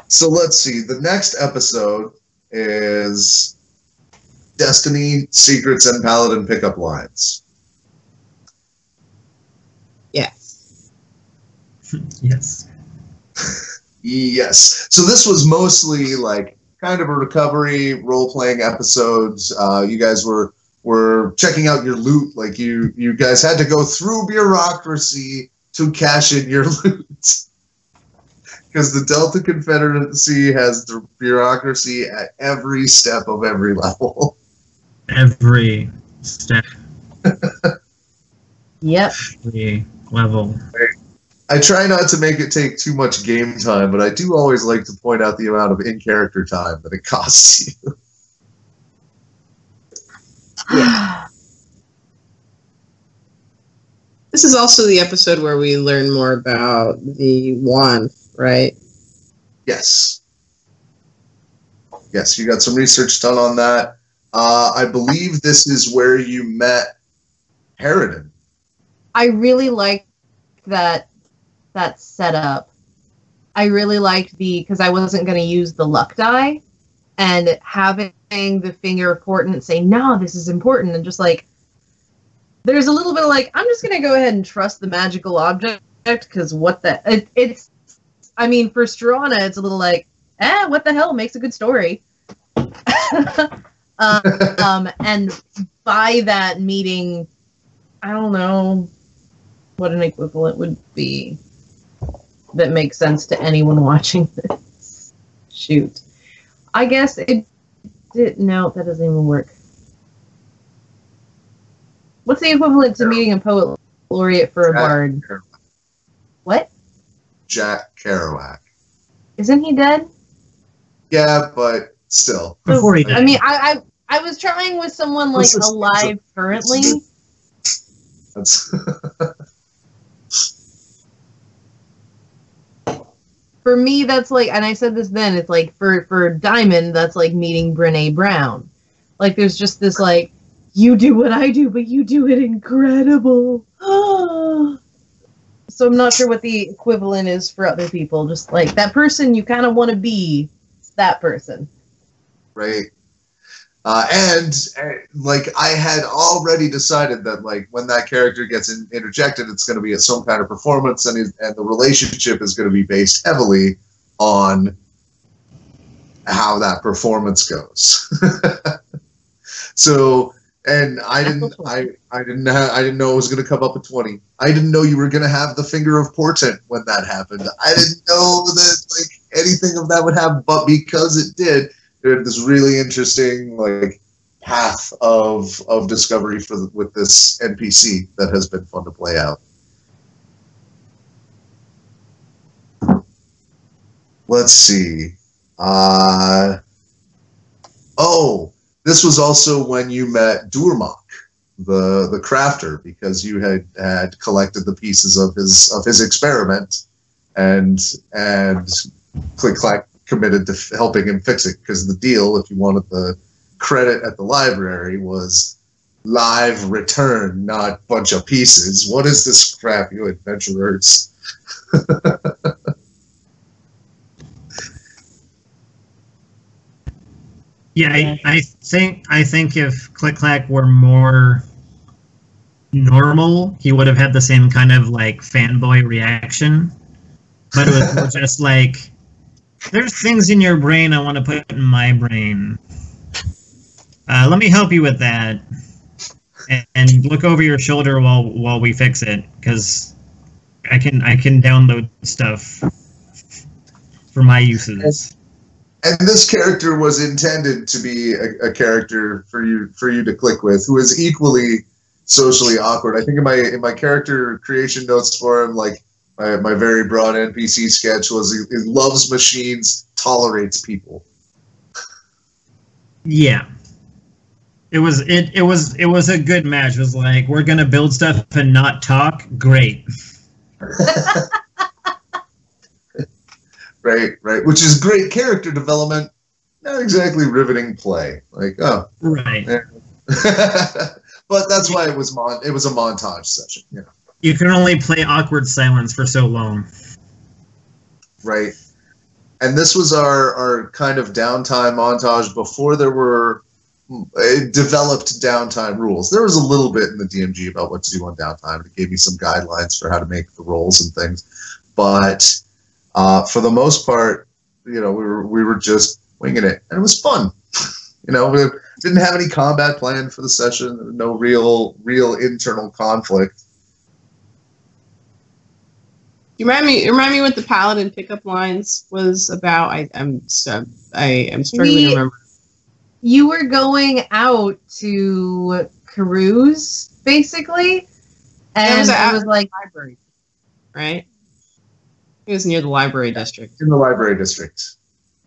So let's see. The next episode is Destiny, Secrets, and Paladin Pickup Lines. Yes. Yes. Yes. So this was mostly like kind of a recovery role-playing episodes. You guys were checking out your loot. Like you guys had to go through bureaucracy to cash in your loot. Because the Delta Confederacy has the bureaucracy at every step of every level. Every step. Yep. Every level. I try not to make it take too much game time, but I do always like to point out the amount of in-character time that it costs you. Yeah. This is also the episode where we learn more about the wand, right? Yes. Yes, you got some research done on that. I believe this is where you met Harridan. I really liked that setup. I really liked because I wasn't going to use the luck die, and having the finger of portent say, no, this is important, and just like, there's a little bit of like, I'm just going to go ahead and trust the magical object, because it's, I mean, for Struana, it's a little like, what the hell, makes a good story. And by that meeting, I don't know what an equivalent would be that makes sense to anyone watching this. Shoot. I guess it did. No, that doesn't even work. What's the equivalent to meeting a poet laureate for a bard? What? Jack Kerouac. Isn't he dead? Yeah, but still. Before he died. I mean, I was trying with someone like alive currently. That's For me, that's like, and I said this then, it's like, for Diamond, that's like meeting Brene Brown. Like, there's just this, like, you do what I do, but you do it incredible. So I'm not sure what the equivalent is for other people. Just, like, that person you kind of want to be, that person. right. And like, I had already decided that, like, when that character gets interjected, it's going to be at some kind of performance, and the relationship is going to be based heavily on how that performance goes. So, and I didn't know it was going to come up at 20. I didn't know you were going to have the finger of portent when that happened. I didn't know that, like, anything of that would happen, but because it did, there was this really interesting, like, path of discovery with this NPC that has been fun to play out. Let's see. Oh, this was also when you met Durmok, the crafter, because you had collected the pieces of his experiment, and CliqClaq committed to helping him fix it, because the deal, if you wanted the credit at the library, was live return, not bunch of pieces. What is this crap, you adventurers? Yeah, I think if CliqClaq were more normal, he would have had the same kind of, like, fanboy reaction. But it was more just like, there's things in your brain I want to put in my brain. Let me help you with that, and look over your shoulder while we fix it, because I can download stuff for my uses. And this character was intended to be a character for you to click with, who is equally socially awkward. I think in my character creation notes for him, like, my very broad NPC sketch was he loves machines, tolerates people. Yeah. It was a good match. It was like, we're gonna build stuff and not talk. Great. Right. Which is great character development. Not exactly riveting play. Like, oh, right. But that's why it was a montage session. You know. You can only play awkward silence for so long. Right. And this was our kind of downtime montage before there were developed downtime rules. There was a little bit in the DMG about what to do on downtime. It gave me some guidelines for how to make the rolls and things. But for the most part, we were just winging it, and it was fun. We didn't have any combat plan for the session. There was no real internal conflict. You remind me what the Paladin pickup lines was about. I'm struggling to remember. You were going out to cruise, basically, and it was like library, right? It was near the library district. In the library district.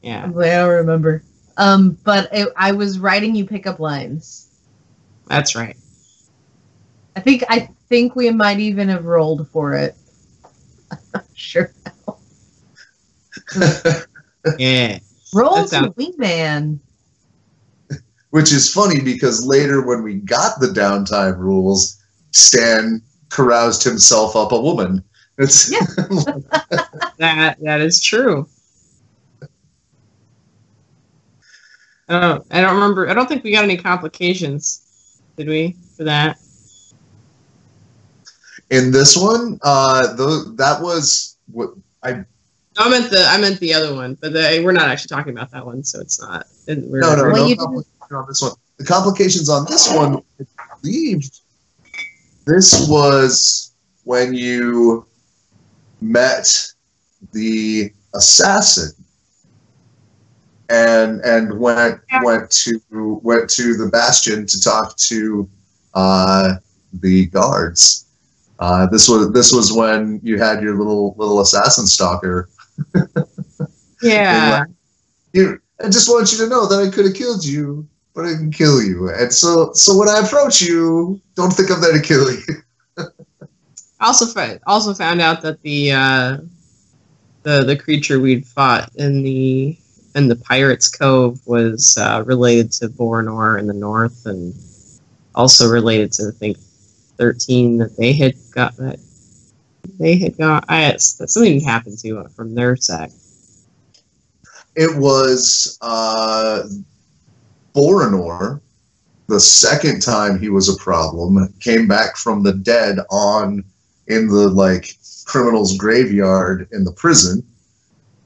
Yeah, I don't remember. But I was writing you pickup lines. That's right. I think we might even have rolled for it. I'm not sure now. Yeah. Roll to Wingman. Which is funny because later when we got the downtime rules, Stan caroused himself up a woman. It's that is true. I don't remember. I don't think we got any complications, did we, for that? In this one, that was what I meant the other one, but we're not actually talking about that one, so it's not. No complication on this one. The complications on this one, I believe, this was when you met the assassin and went to the bastion to talk to the guards. This was when you had your little assassin stalker. Yeah. I just want you to know that I could have killed you, but I didn't kill you. And so when I approach you, don't think I'm there to kill you. Also found out that the creature we'd fought in the Pirates Cove was related to Boronor in the north, and also related to, I think, 13 that they had got. Something happened to from their side. It was Boronor, the second time he was a problem, came back from the dead in the criminals' graveyard in the prison,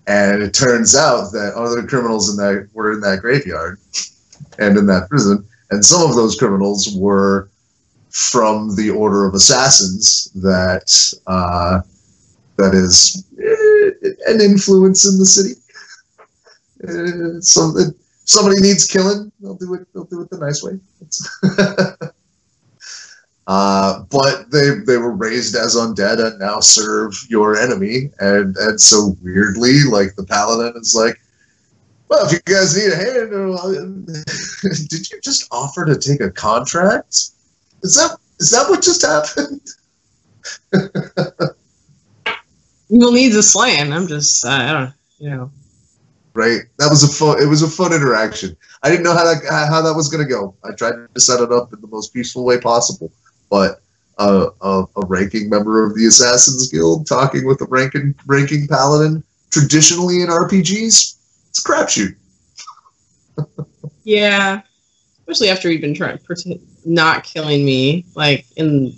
and it turns out that other criminals were in that graveyard and in that prison, and some of those criminals were from the Order of Assassins that is an influence in the city. Somebody needs killing, they'll do it the nice way. But they were raised as undead and now serve your enemy, and so weirdly, the Paladin is like, well, if you guys need a hand, did you just offer to take a contract? Is that what just happened? Evil needs a slaying. I'm just, I don't. Right. It was a fun interaction. I didn't know how that was going to go. I tried to set it up in the most peaceful way possible, but a ranking member of the Assassin's Guild talking with a ranking paladin, traditionally in RPGs, it's a crapshoot. Yeah, especially after you've been trying not killing me, and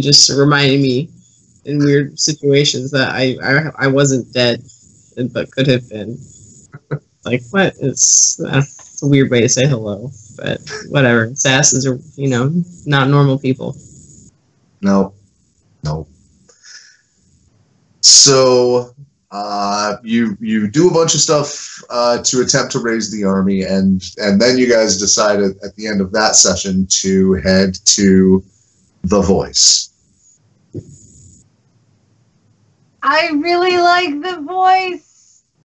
just reminding me in weird situations that I wasn't dead, but could have been. What? It's a weird way to say hello, but whatever. Assassins are, not normal people. No. So you do a bunch of stuff to attempt to raise the army, and then you guys decided at the end of that session to head to the Voice. I really like the Voice.